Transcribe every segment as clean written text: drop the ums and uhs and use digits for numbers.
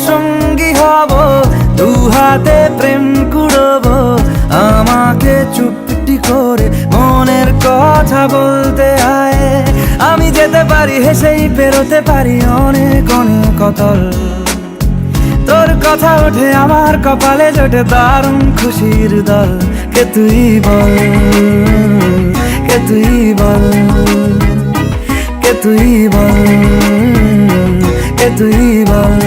সঙ্গী হব, দু হাতে প্রেম কুড়বো, আমাকে চুপটি করে মনের কথা বলতে আয়। আমি যেতে পারি হেসেই পেরোতে পারি অনেক অনেক অতল, তোর কথা ওঠে আমার কপালে জোটে দারুণ খুশির দল। কে তুই বল, কে তুই বল, কে তুই বল, কে তুই বল।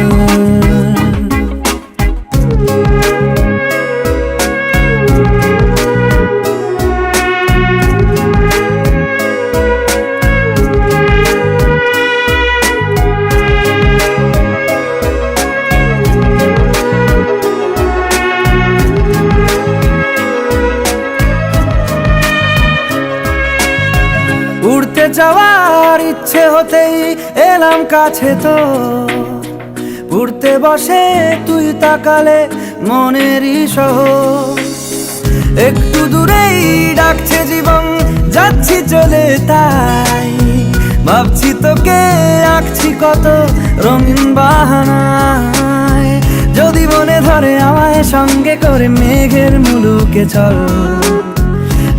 উড়তে যাওয়ার ইচ্ছে হতেই এলাম কাছে তো, উড়তে বসে তুই তাকালে মনেরই শহর। একটু দূরেই ডাকছে জীবন, যাচ্ছি চলে তাই ভাবছি তোকে আঁকছি কত রঙিন বাহানায়। যদি মনে ধরে আমায় সঙ্গে করে মেঘের মুলুকে চল,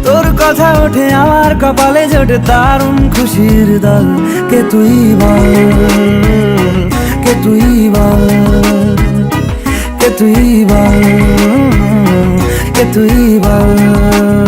তোর কথা ওঠে আমার কপালে জোটে দারুণ খুশির দল। কে তুই বল, কে তুই বল, কে তুই বল, কে তুই বল।